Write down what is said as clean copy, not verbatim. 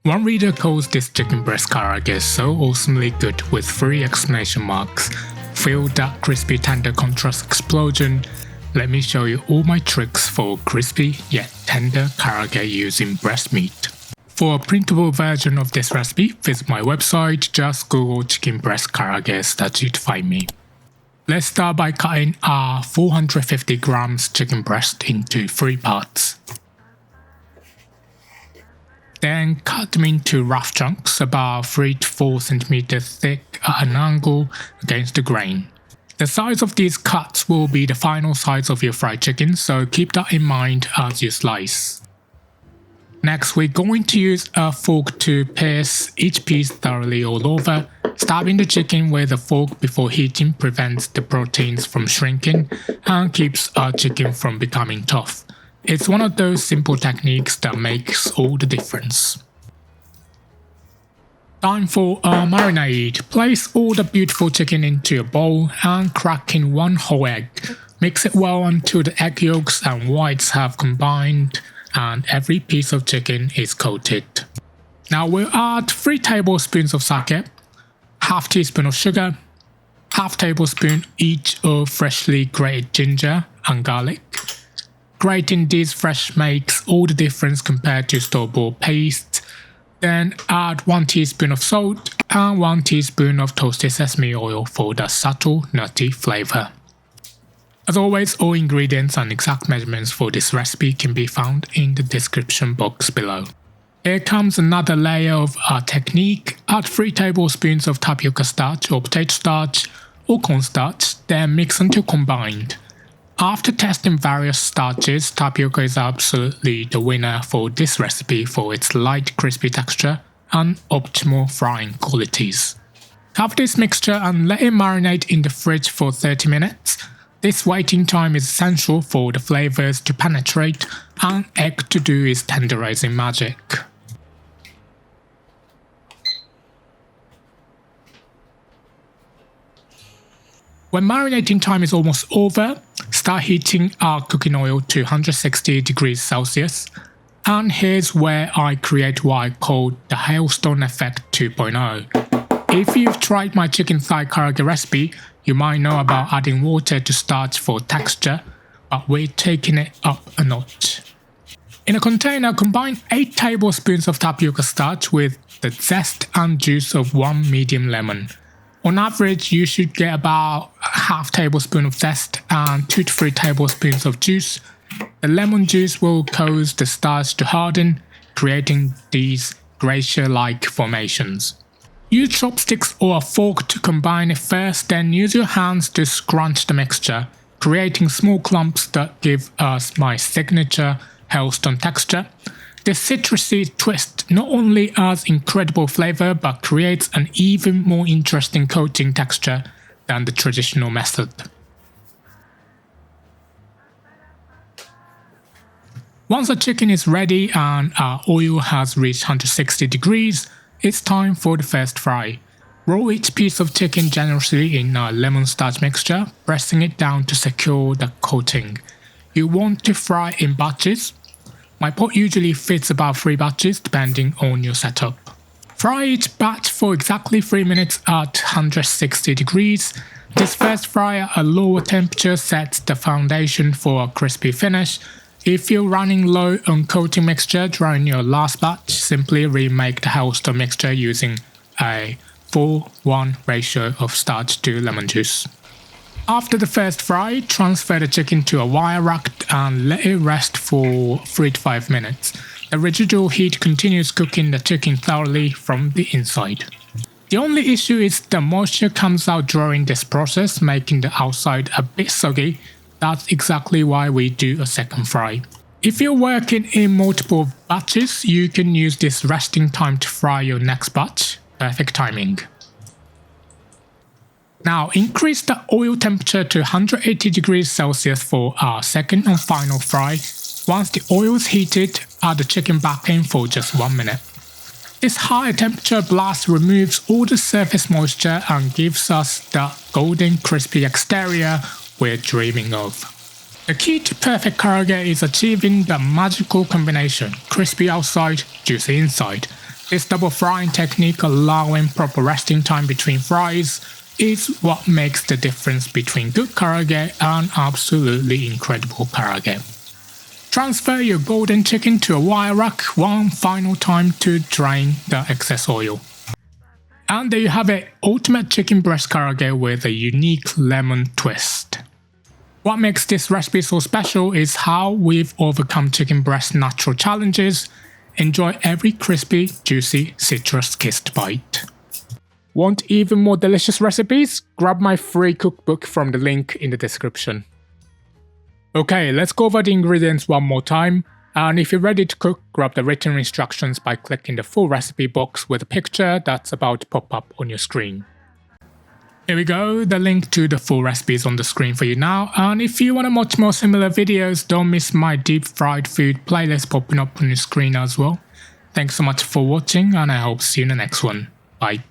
One reader calls this chicken breast karaage so awesomely good with 3 exclamation marks. Feel that crispy tender contrast explosion. Let me show you all my tricks for crispy yet tender karaage using breast meat. For a printable version of this recipe, visit my website, just Google chicken breast karaage Sudachi to find me. Let's start by cutting our 450 grams chicken breast into 3 parts. Then cut them into rough chunks about 3 to 4 cm thick at an angle against the grain. The size of these cuts will be the final size of your fried chicken, so keep that in mind as you slice. Next, we're going to use a fork to pierce each piece thoroughly all over. Stabbing the chicken with a fork before heating prevents the proteins from shrinking and keeps our chicken from becoming tough. It's one of those simple techniques that makes all the difference. Time for a marinade. Place all the beautiful chicken into a bowl and crack in 1 whole egg. Mix it well until the egg yolks and whites have combined and every piece of chicken is coated. Now we'll add 3 tablespoons of sake, half teaspoon of sugar, half tablespoon each of freshly grated ginger and garlic. Grating these fresh makes all the difference compared to store-bought paste. Then add 1 teaspoon of salt and 1 teaspoon of toasted sesame oil for the subtle nutty flavor. As always, all ingredients and exact measurements for this recipe can be found in the description box below. Here comes another layer of our technique. Add 3 tablespoons of tapioca starch or potato starch or cornstarch, then mix until combined. After testing various starches, tapioca is absolutely the winner for this recipe for its light crispy texture and optimal frying qualities. Cover this mixture and let it marinate in the fridge for 30 minutes. This waiting time is essential for the flavors to penetrate and egg to do its tenderizing magic. When marinating time is almost over, start heating our cooking oil to 160 degrees Celsius. And here's where I create what I call the hailstone effect 2.0. If you've tried my chicken thigh karaage recipe, you might know about adding water to starch for texture, but we're taking it up a notch. In a container, combine 8 tablespoons of tapioca starch with the zest and juice of 1 medium lemon. On average, you should get about ½ tablespoon of zest and 2 to 3 tablespoons of juice. The lemon juice will cause the starch to harden, creating these glacier-like formations. Use chopsticks or a fork to combine it first, then use your hands to scrunch the mixture, creating small clumps that give us my signature hailstone texture. This citrusy twist not only adds incredible flavor but creates an even more interesting coating texture than the traditional method. Once the chicken is ready and our oil has reached 160 degrees, it's time for the first fry. Roll each piece of chicken generously in a lemon starch mixture, pressing it down to secure the coating. You want to fry in batches. My pot usually fits about 3 batches depending on your setup. Fry each batch for exactly 3 minutes at 160 degrees. This first fry at a lower temperature sets the foundation for a crispy finish. If you're running low on coating mixture during your last batch, simply remake the hailstone mixture using a 4:1 ratio of starch to lemon juice. After the first fry, transfer the chicken to a wire rack and let it rest for 3 to 5 minutes. The residual heat continues cooking the chicken thoroughly from the inside. The only issue is the moisture comes out during this process, making the outside a bit soggy. That's exactly why we do a second fry. If you're working in multiple batches, you can use this resting time to fry your next batch. Perfect timing. Now increase the oil temperature to 180 degrees Celsius for our second and final fry. Once the oil is heated, add the chicken back in for just 1 minute. This high temperature blast removes all the surface moisture and gives us that golden crispy exterior we're dreaming of. The key to perfect karaage is achieving the magical combination, crispy outside, juicy inside. This double frying technique, allowing proper resting time between fries, is what makes the difference between good karaage and absolutely incredible karaage. Transfer your golden chicken to a wire rack one final time to drain the excess oil. And there you have it, ultimate chicken breast karaage with a unique lemon twist. What makes this recipe so special is how we've overcome chicken breast natural challenges. Enjoy every crispy, juicy, citrus-kissed bite. Want even more delicious recipes? Grab my free cookbook from the link in the description. Okay, let's go over the ingredients one more time. And if you're ready to cook, grab the written instructions by clicking the full recipe box with a picture that's about to pop up on your screen. Here we go, the link to the full recipe is on the screen for you now, and if you want to watch more similar videos, don't miss my deep fried food playlist popping up on your screen as well. Thanks so much for watching, and I hope to see you in the next one. Bye.